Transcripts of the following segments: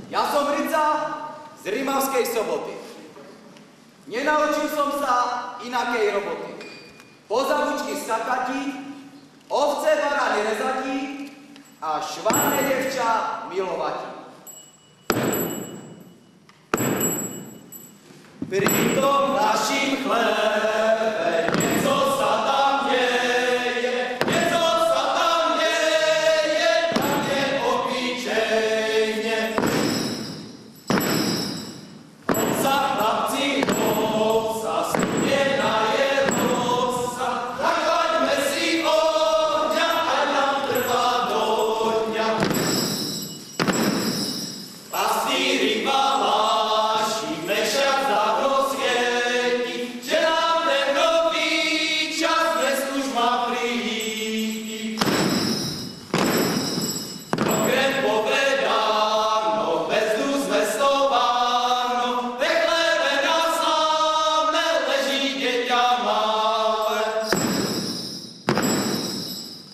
Ja som Rica z Rimavskej Soboty. Nenaučil som sa inakej roboty. Pozavučky skakatí, ovce barane rezatí a švárne devča milovatí. Pri tom našim chlebe nieco sa tam deje, tak neobyčejne. Ovca, chlapci, ovca, studená je rosa, tak hoďme si ohňa, ať nám trvá do dňa. Pastýri valaši, mešak za rozsvieti, že nám ten nový čas dnes už má príti. Okrem povedáno, bezdu zvestováno, ve chlebe na sláme leží dieťa malé.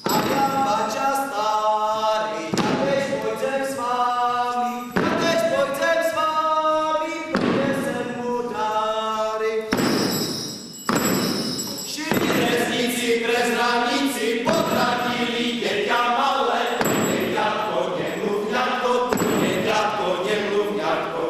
A ja, bača starý, ja tež pôjdem s vami, prinesem mu dáry. Štyri rezníci prez hranici potratili dieťa malé, dieťatko, nemluvňatko, dieťatko, nemluvňatko.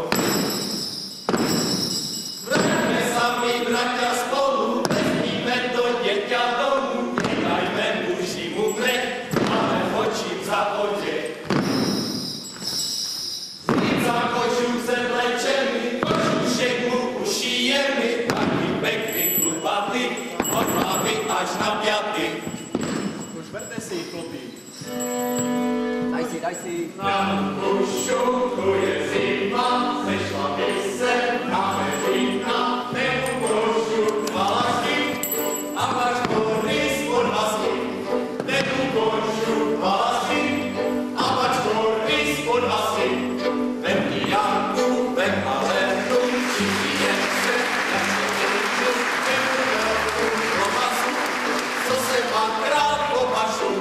Vráťme sa my, bratia, spolu, vezmime to dieťa domu, nedajme muži mu mreť, ale oči v zápode. Rica kožuch sem lečený, kožušek mu ušijeme, taký pekný klupatý, od hlavy až na piaty. Už berte si, chlopí. Daj si. Na ušuchu je zima, sešla by se na mezina, neukožu valašky, a máš kory z podvazky. Neukožu valašky, a máš kory z podvazky. Vem ti Janku, vem Alenu, všichni se, jak se teču, velkou klobasu, co se dvakrát popašu.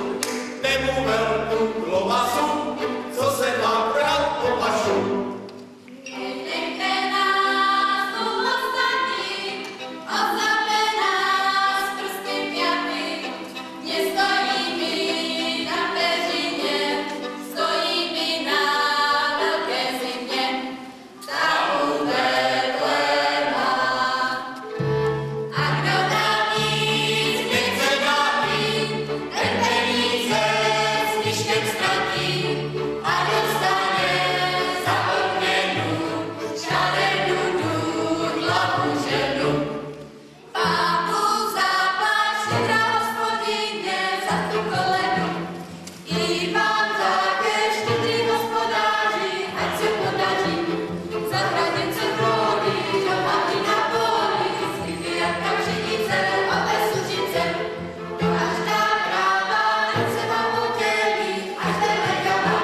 Temu velkou klobasu, co se dvakrát popašu. Nechte nás tu ostatní, oslabe nás prsty pěty. Nestojí mi na peřině, stojí mi na velké zimě. Ta bude klema. A kdo dál nic nechce dát, ten peníze s myškem ztratí a dostane za odměnu šaredu dudlavou ženu. Pápu zaplať, štědrá hospodyně, za tu koledu. I vám také, štědrý hospodáři, ať se podaří. Zahradnice brody, žohaty na poli, zvyky jak kapřinice, obec sučice. Každá kráva, ať se vám podělí, až jde legala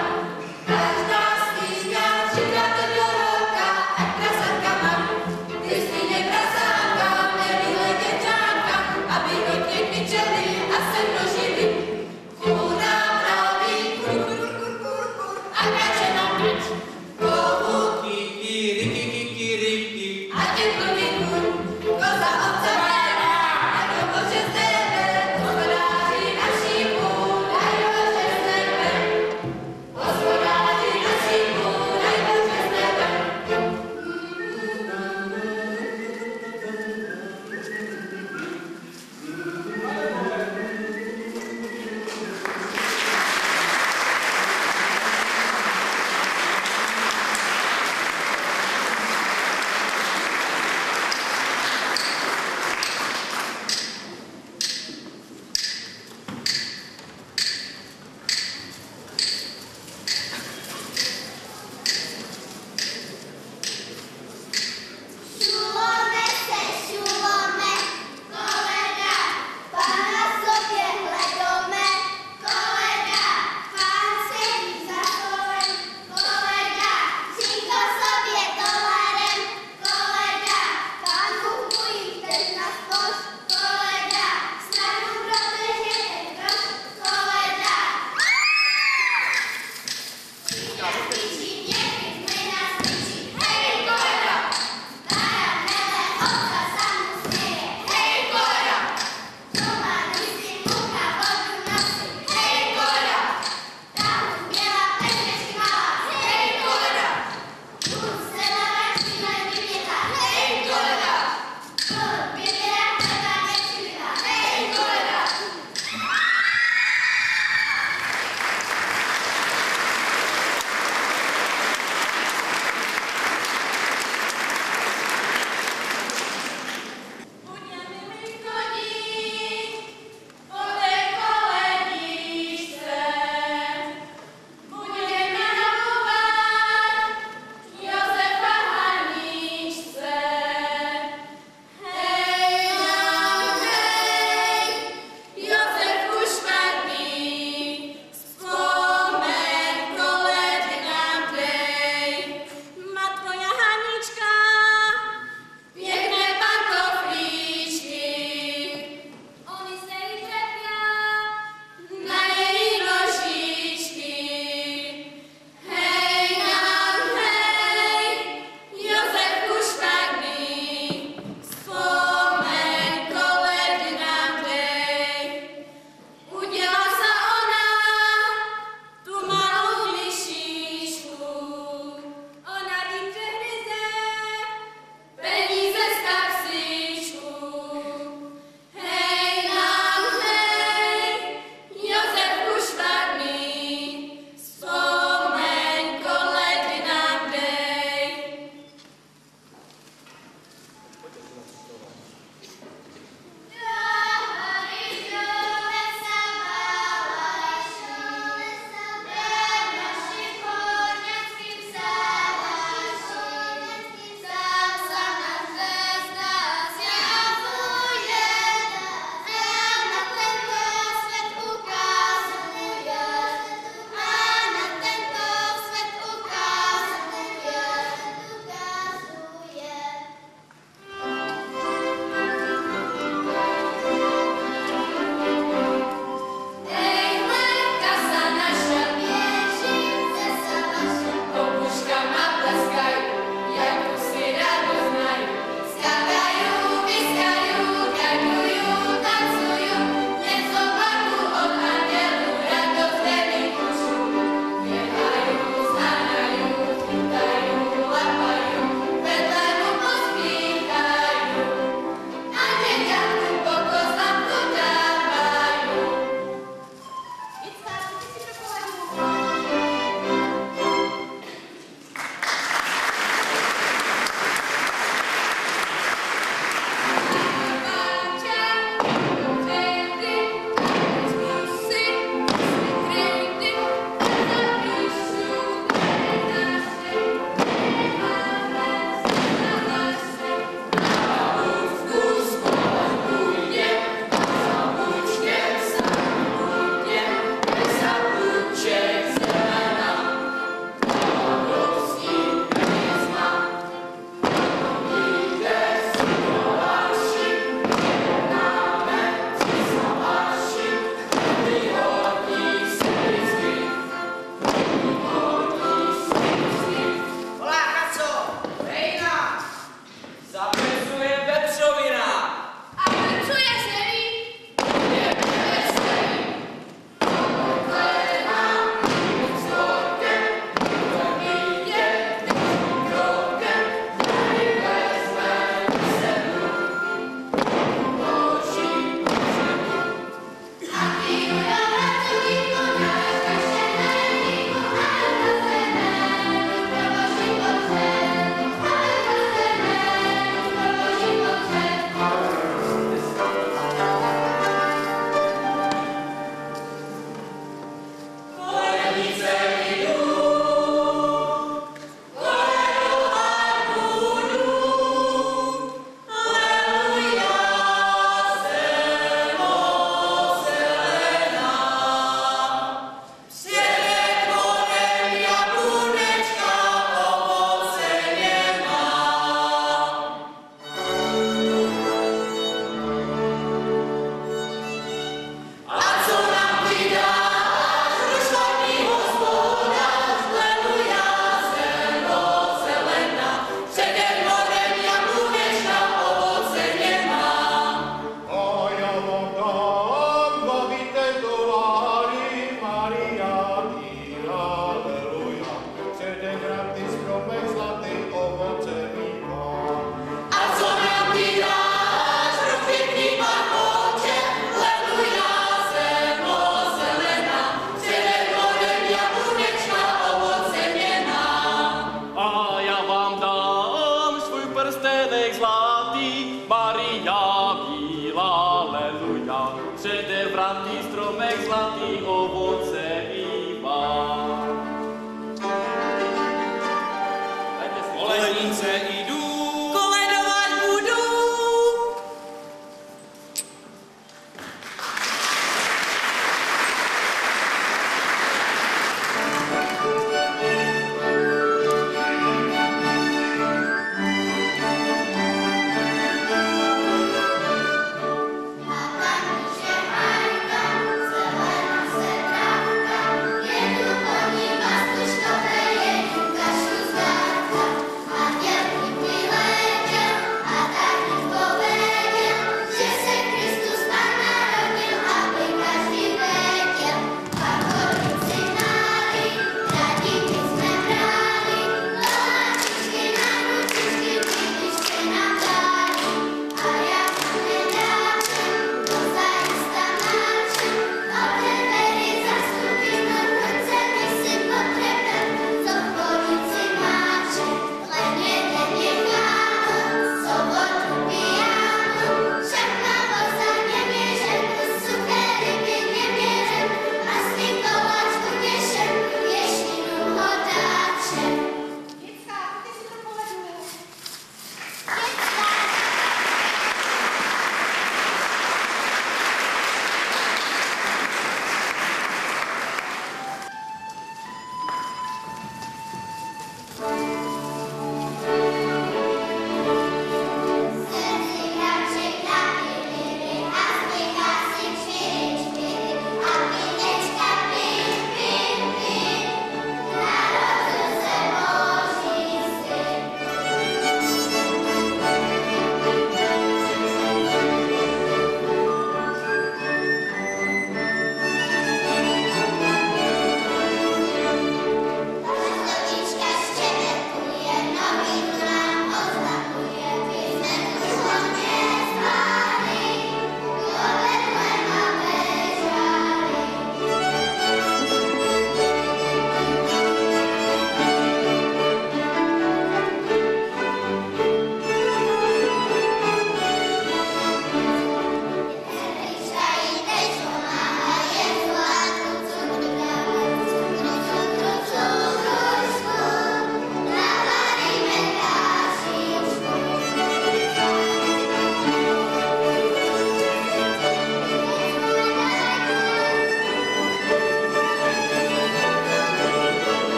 silnice idu,